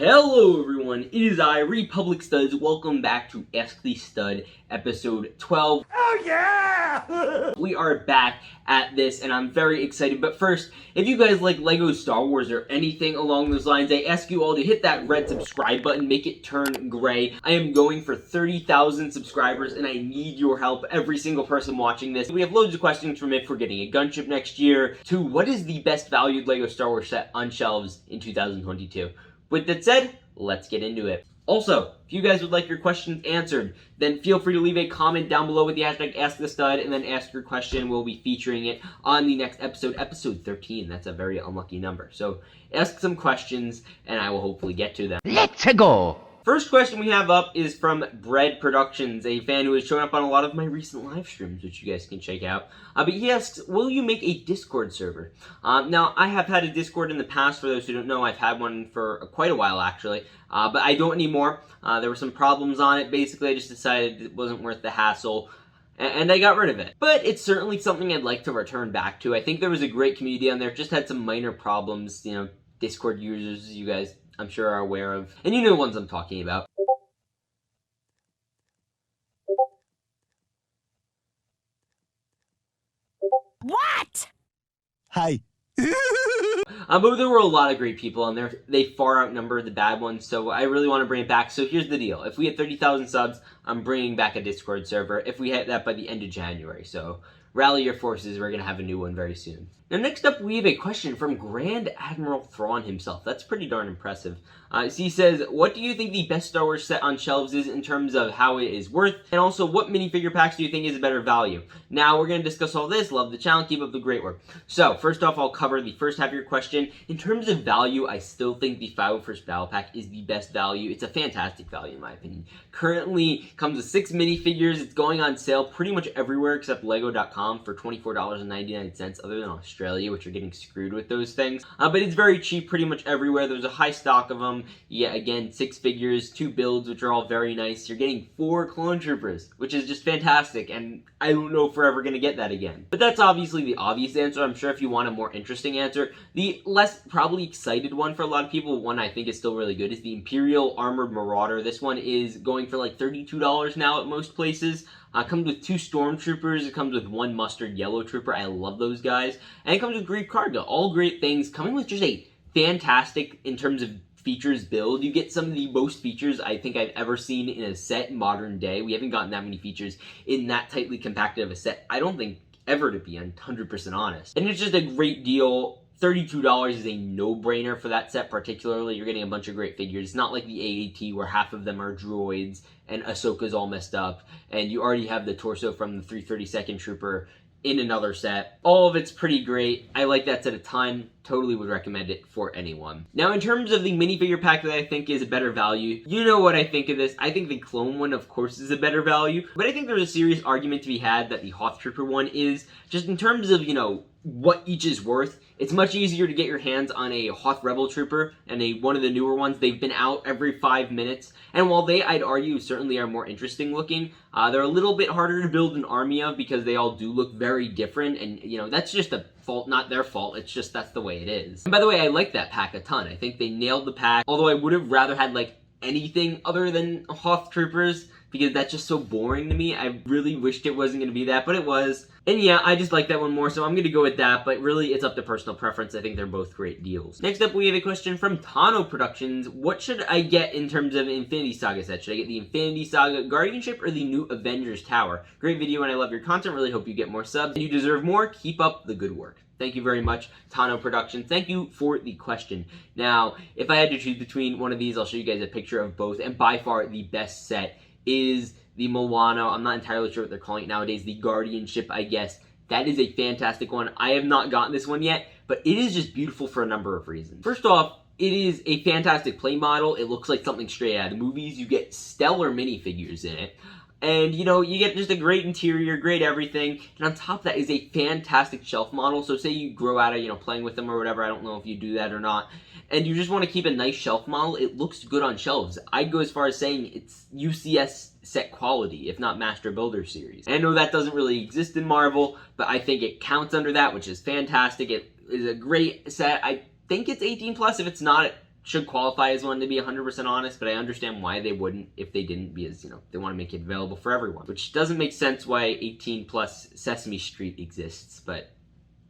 Hello everyone, it is I, Republic Studs. Welcome back to Ask the Stud, episode 12. Oh yeah! We are back at this and I'm very excited, but first, if you guys like Lego Star Wars or anything along those lines, I ask you all to hit that red subscribe button, make it turn gray. I am going for 30,000 subscribers and I need your help, every single person watching this. We have loads of questions from if we're getting a Gunship next year, to what is the best valued Lego Star Wars set on shelves in 2022. With that said, let's get into it. Also, if you guys would like your questions answered, then feel free to leave a comment down below with the hashtag AskTheStud, and then ask your question. We'll be featuring it on the next episode, episode 13. That's a very unlucky number. So ask some questions, and I will hopefully get to them. Let's go! First question we have up is from Bread Productions, a fan who has shown up on a lot of my recent live streams, which you guys can check out. But he asks, will you make a Discord server? Now, I have had a Discord in the past. For those who don't know, I've had one for quite a while, actually. But I don't anymore. There were some problems on it. Basically, I just decided it wasn't worth the hassle, and I got rid of it. But it's certainly something I'd like to return back to. I think there was a great community on there. Just had some minor problems, you know, Discord users, you guys I'm sure are aware of. And you know the ones I'm talking about. What? Hi. But there were a lot of great people on there. They far outnumber the bad ones, so I really want to bring it back. So here's the deal. If we hit 30,000 subs, I'm bringing back a Discord server. If we hit that by the end of January, so rally your forces. We're going to have a new one very soon. Now, next up, we have a question from Grand Admiral Thrawn himself. That's pretty darn impressive. So he says, what do you think the best Star Wars set on shelves is in terms of how it is worth? And also, what minifigure packs do you think is a better value? Now, we're going to discuss all this. Love the channel. Keep up the great work. So, first off, I'll cover the first half of your question. In terms of value, I still think the 501st Battle Pack is the best value. It's a fantastic value, in my opinion. Currently, comes with 6 minifigures. It's going on sale pretty much everywhere except Lego.com for $24.99, other than Australia, which are getting screwed with those things. But it's very cheap pretty much everywhere. There's a high stock of them. Yeah, again, 6 figures, 2 builds, which are all very nice. You're getting 4 clone troopers, which is just fantastic, and I don't know if we're ever going to get that again. But that's obviously the obvious answer. I'm sure if you want a more interesting answer, the less probably excited one for a lot of people, one I think is still really good, is the Imperial Armored Marauder. This one is going for like $32 now at most places. It comes with 2 Stormtroopers, it comes with 1 Mustard Yellow Trooper, I love those guys, and it comes with Grief Karga. All great things, coming with just a fantastic, in terms of features build. You get some of the most features I think I've ever seen in a set in modern day. We haven't gotten that many features in that tightly compacted of a set, I don't think, ever, to be 100% honest. And it's just a great deal. $32 is a no-brainer for that set particularly. You're getting a bunch of great figures. It's not like the AAT where half of them are droids and Ahsoka's all messed up, and you already have the torso from the 332nd Trooper in another set. All of it's pretty great. I like that set a ton. Totally would recommend it for anyone. Now, in terms of the minifigure pack that I think is a better value, you know what I think of this. I think the clone one, of course, is a better value, but I think there's a serious argument to be had that the Hoth Trooper one is. Just in terms of, you know, what each is worth, it's much easier to get your hands on a Hoth Rebel Trooper and one of the newer ones. They've been out every 5 minutes, and while they, I'd argue, certainly are more interesting looking, they're a little bit harder to build an army of because they all do look very different, and, you know, that's just a fault, not their fault. It's just that's the way it is. And by the way, I like that pack a ton. I think they nailed the pack, although I would have rather had, like, anything other than Hoth Troopers, because that's just so boring to me. I really wished it wasn't going to be that, but it was. And yeah, I just like that one more, so I'm going to go with that, but really it's up to personal preference. I think they're both great deals. Next up, we have a question from Tano Productions. What should I get in terms of Infinity Saga set? Should I get the Infinity Saga Guardianship or the new Avengers Tower? Great video, and I love your content. Really hope you get more subs. And you deserve more. Keep up the good work. Thank you very much, Tano Productions. Thank you for the question. Now, if I had to choose between one of these, I'll show you guys a picture of both, and by far the best set is the Moana. I'm not entirely sure what they're calling it nowadays. The Guardianship, I guess. That is a fantastic one. I have not gotten this one yet, but it is just beautiful for a number of reasons. First off, it is a fantastic play model. It looks like something straight out of the movies. You get stellar minifigures in it. And, you know, you get just a great interior, great everything. And on top of that is a fantastic shelf model. So say you grow out of, you know, playing with them or whatever. I don't know if you do that or not. And you just want to keep a nice shelf model. It looks good on shelves. I'd go as far as saying it's UCS set quality, if not Master Builder series. And I know that doesn't really exist in Marvel, but I think it counts under that, which is fantastic. It is a great set. I think it's 18 plus. If it's not, should qualify as one, to be 100% honest, but I understand why they wouldn't if they didn't, because, you know, they want to make it available for everyone, which doesn't make sense why 18 plus Sesame Street exists, but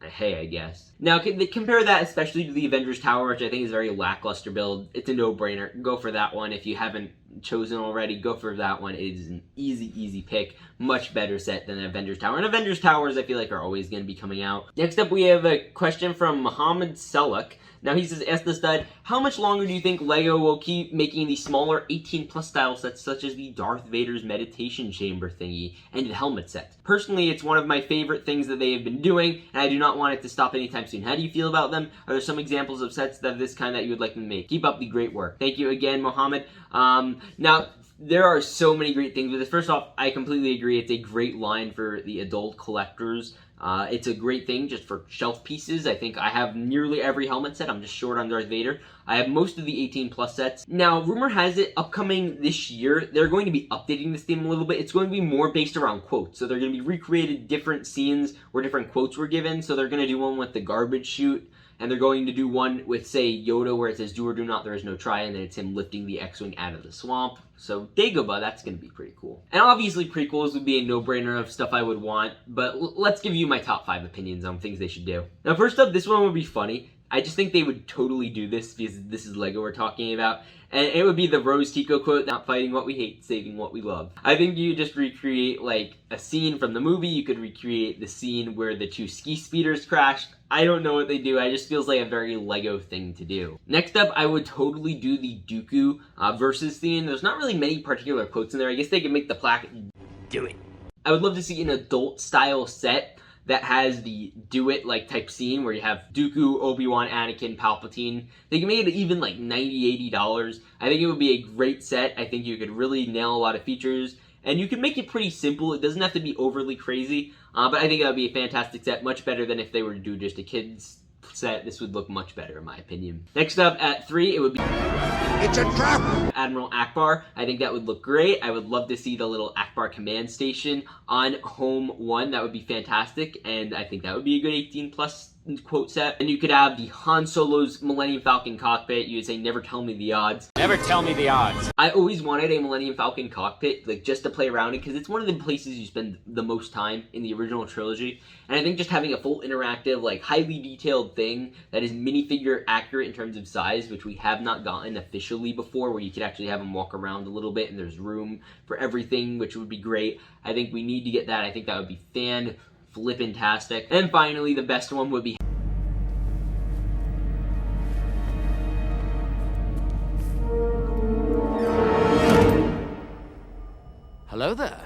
hey, I guess. Now, compare that especially to the Avengers Tower, which I think is a very lackluster build. It's a no-brainer. Go for that one. If you haven't chosen already, go for that one. It is an easy pick. Much better set than Avengers Tower. And Avengers Towers, I feel like, are always going to be coming out. Next up, we have a question from Muhammad Selak. Now he says, ask the stud, how much longer do you think LEGO will keep making these smaller 18 plus style sets such as the Darth Vader's meditation chamber thingy and the helmet set? Personally, it's one of my favorite things that they have been doing, and I do not want it to stop anytime soon. How do you feel about them? Are there some examples of sets of this kind that you would like them to make? Keep up the great work. Thank you again, Mohammed. Now, there are so many great things with this. First off, I completely agree. It's a great line for the adult collectors. It's a great thing just for shelf pieces. I think I have nearly every helmet set. I'm just short on Darth Vader. I have most of the 18 plus sets. Now, rumor has it, upcoming this year, they're going to be updating this theme a little bit. It's going to be more based around quotes. So they're going to be recreated different scenes where different quotes were given. So they're going to do one with the garbage chute, and they're going to do one with, say, Yoda, where it says, do or do not, there is no try, and then it's him lifting the X-Wing out of the swamp. So, Dagobah, that's going to be pretty cool. And obviously, prequels would be a no-brainer of stuff I would want, but let's give you my top 5 opinions on things they should do. Now, first up, this one would be funny. I just think they would totally do this, because this is LEGO we're talking about. And it would be the Rose Tico quote, not fighting what we hate, saving what we love. I think you just recreate, like, a scene from the movie. You could recreate the scene where the 2 ski speeders crashed. I don't know what they do. It just feels like a very LEGO thing to do. Next up, I would totally do the Dooku versus scene. There's not really many particular quotes in there. I guess they could make the plaque do it. I would love to see an adult-style set that has the do-it like type scene where you have Dooku, Obi-Wan, Anakin, Palpatine. They can make it even like $90, $80. I think it would be a great set. I think you could really nail a lot of features. And you can make it pretty simple. It doesn't have to be overly crazy. But I think that would be a fantastic set. Much better than if they were to do just a kid's set. This would look much better in my opinion. Next up at 3, it would be... It's a trap! Admiral Akbar. I think that would look great. I would love to see the little Akbar command station on Home 1. That would be fantastic. And I think that would be a good 18 plus quote set. And you could have the Han Solo's Millennium Falcon cockpit. You would say, never tell me the odds. Never tell me the odds. I always wanted a Millennium Falcon cockpit, like, just to play around in, because it's one of the places you spend the most time in the original trilogy. And I think just having a full interactive, like, highly detailed thing that is minifigure accurate in terms of size, which we have not gotten officially before, where you could actually have them walk around a little bit and there's room for everything, which would be great. I think we need to get that. I think that would be fan-flippin-tastic. And finally, the best one would be... Hello there.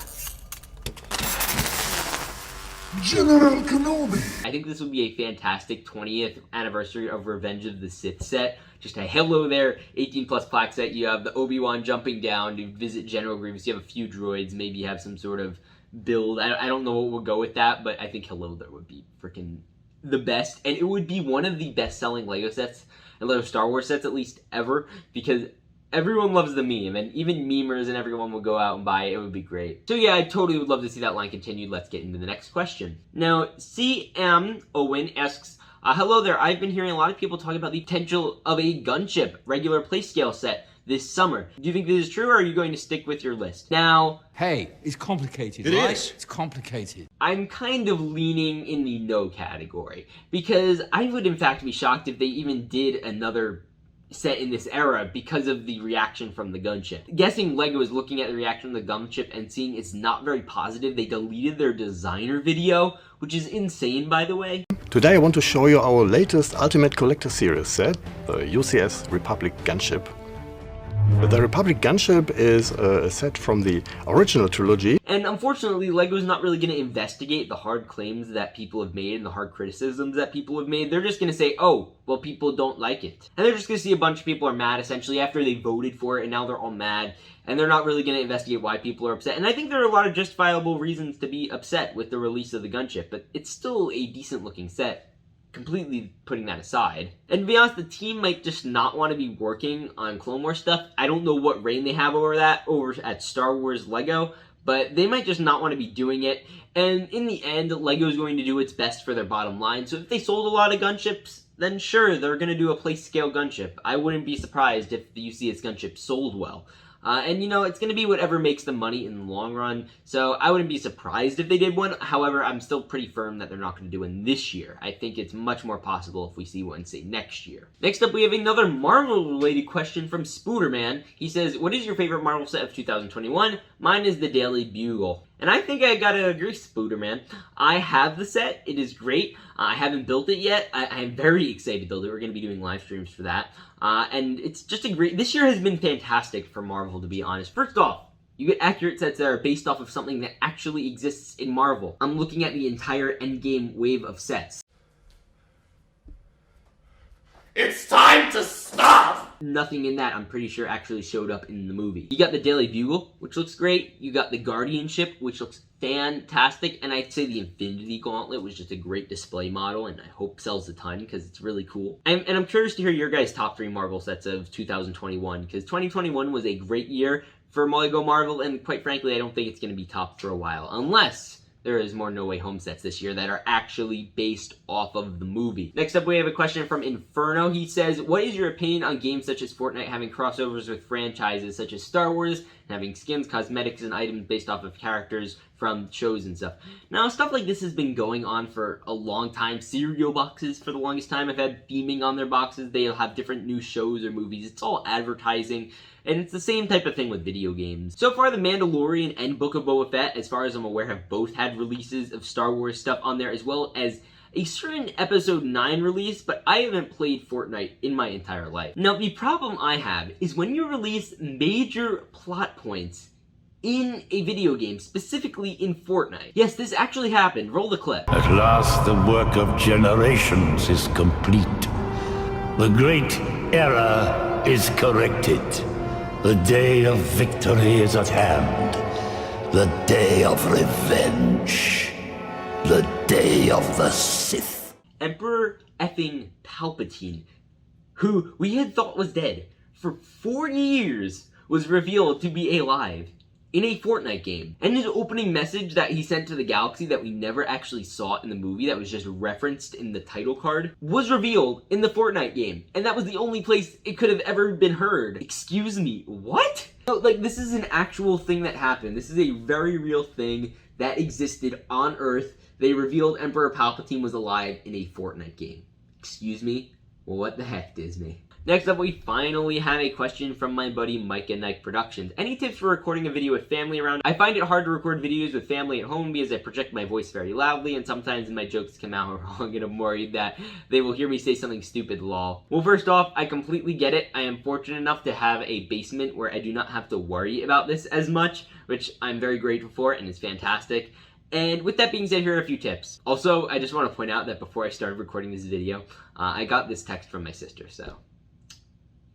General Kenobi! I think this would be a fantastic 20th anniversary of Revenge of the Sith set. Just a hello there, 18 plus plaque set. You have the Obi-Wan jumping down to visit General Grievous. You have a few droids. Maybe you have some sort of build. I don't know what will go with that, but I think hello there would be freaking the best. And it would be one of the best-selling LEGO sets, and LEGO Star Wars sets at least ever, because everyone loves the meme, and even memers and everyone will go out and buy it. It would be great. So yeah, I totally would love to see that line continued. Let's get into the next question. Now, CM Owen asks, hello there. I've been hearing a lot of people talk about the potential of a Gunship regular playscale set this summer. Do you think this is true, or are you going to stick with your list? Now... Hey, it's complicated, It right? is. It's complicated. I'm kind of leaning in the no category, because I would in fact be shocked if they even did another set in this era because of the reaction from the Gunship. Guessing LEGO is looking at the reaction of the Gunship and seeing it's not very positive. They deleted their designer video, which is insane, by the way. Today I want to show you our latest Ultimate Collector Series set, the UCS Republic Gunship. The Republic Gunship is a set from the original trilogy. And unfortunately, LEGO's not really going to investigate the hard claims that people have made and the hard criticisms that people have made. They're just going to say, oh, well, people don't like it. And they're just going to see a bunch of people are mad, essentially, after they voted for it, and now they're all mad. And they're not really going to investigate why people are upset. And I think there are a lot of justifiable reasons to be upset with the release of the Gunship, but it's still a decent-looking set. Completely putting that aside. And to be honest, the team might just not want to be working on Clone Wars stuff. I don't know what reign they have over that over at Star Wars LEGO, but they might just not want to be doing it. And in the end, LEGO is going to do its best for their bottom line. So if they sold a lot of Gunships, then sure, they're going to do a place scale gunship. I wouldn't be surprised if the UCS gunship sold well. And you know, it's going to be whatever makes them money in the long run, so I wouldn't be surprised if they did one. However, I'm still pretty firm that they're not going to do one this year. I think it's much more possible if we see one, say, next year. Next up, we have another Marvel-related question from Spooderman. He says, what is your favorite Marvel set of 2021? Mine is the Daily Bugle. And I think I gotta agree, Spooderman. I have the set. It is great. I haven't built it yet. I am very excited to build it. We're going to be doing live streams for that. And it's just a great... This year has been fantastic for Marvel, to be honest. First off, you get accurate sets that are based off of something that actually exists in Marvel. I'm looking at the entire Endgame wave of sets. It's time to stop! Nothing in that, I'm pretty sure, actually showed up in the movie. You got the Daily Bugle, which looks great. You got the Guardianship, which looks fantastic. And I'd say the Infinity Gauntlet was just a great display model, and I hope sells a ton, because it's really cool. And I'm curious to hear your guys' top 3 Marvel sets of 2021, because 2021 was a great year for LEGO Marvel, and quite frankly, I don't think it's going to be top for a while, unless there is more No Way Home sets this year that are actually based off of the movie. Next up, we have a question from Inferno. He says, what is your opinion on games such as Fortnite having crossovers with franchises such as Star Wars, and having skins, cosmetics, and items based off of characters from shows and stuff? Now, stuff like this has been going on for a long time. Cereal boxes, for the longest time, have had theming on their boxes. They'll have different new shows or movies. It's all advertising. And it's the same type of thing with video games. So far, The Mandalorian and Book of Boba Fett, as far as I'm aware, have both had releases of Star Wars stuff on there, as well as a certain Episode 9 release, but I haven't played Fortnite in my entire life. Now, the problem I have is when you release major plot points in a video game, specifically in Fortnite. Yes, this actually happened. Roll the clip. At last, the work of generations is complete. The great error is corrected. The day of victory is at hand. The day of revenge. The day of the Sith. Emperor effing Palpatine, who we had thought was dead for 4 years, was revealed to be alive in a Fortnite game. And his opening message that he sent to the galaxy that we never actually saw in the movie, that was just referenced in the title card, was revealed in the Fortnite game. And that was the only place it could have ever been heard. Excuse me, what? No, like, this is an actual thing that happened. This is a very real thing that existed on Earth. They revealed Emperor Palpatine was alive in a Fortnite game. Excuse me? Well, what the heck, Disney? Next up, we finally have a question from my buddy Mike and Nike Productions. Any tips for recording a video with family around? I find it hard to record videos with family at home because I project my voice very loudly, and sometimes my jokes come out wrong, and I'm worried that they will hear me say something stupid, lol. Well, first off, I completely get it. I am fortunate enough to have a basement where I do not have to worry about this as much, which I'm very grateful for, and is fantastic. And with that being said, here are a few tips. Also, I just want to point out that before I started recording this video, I got this text from my sister, so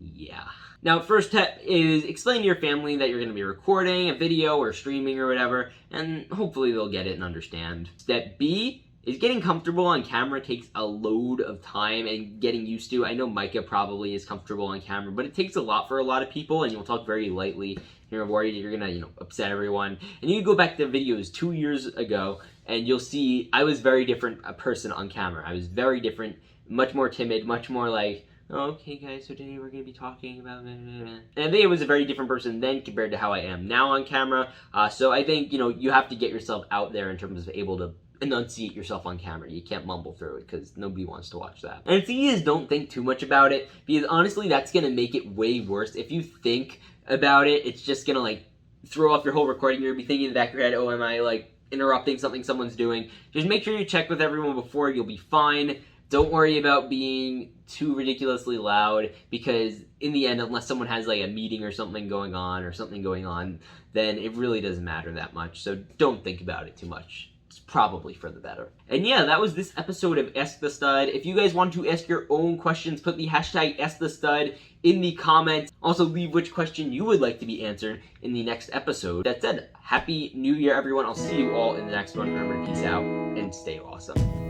yeah. Now, first step is explain to your family that you're going to be recording a video or streaming or whatever, and hopefully they'll get it and understand. Step B is getting comfortable on camera takes a load of time and getting used to. I know Micah probably is comfortable on camera, but it takes a lot for a lot of people, and you'll talk very lightly. You're worried you're going to, upset everyone. And you go back to videos 2 years ago, and you'll see I was very different a person on camera. I was very different, much more timid, much more like, oh, okay guys, so today we're going to be talking about... And I think I was a very different person then compared to how I am now on camera. So I think, you have to get yourself out there in terms of able to enunciate yourself on camera. You can't mumble through it because nobody wants to watch that. And the thing is, don't think too much about it, because honestly, that's going to make it way worse. If you think about it, it's just going to throw off your whole recording. You're going to be thinking in the back of your head, oh, am I interrupting something someone's doing? Just make sure you check with everyone before. You'll be fine. Don't worry about being too ridiculously loud, because in the end, unless someone has a meeting or something going on, then it really doesn't matter that much. So don't think about it too much. It's probably for the better. And yeah, that was this episode of Ask the Stud. If you guys want to ask your own questions, put the hashtag #AskTheStud in the comments. Also, leave which question you would like to be answered in the next episode. That said, Happy New Year, everyone. I'll see you all in the next one. Remember, peace out and stay awesome.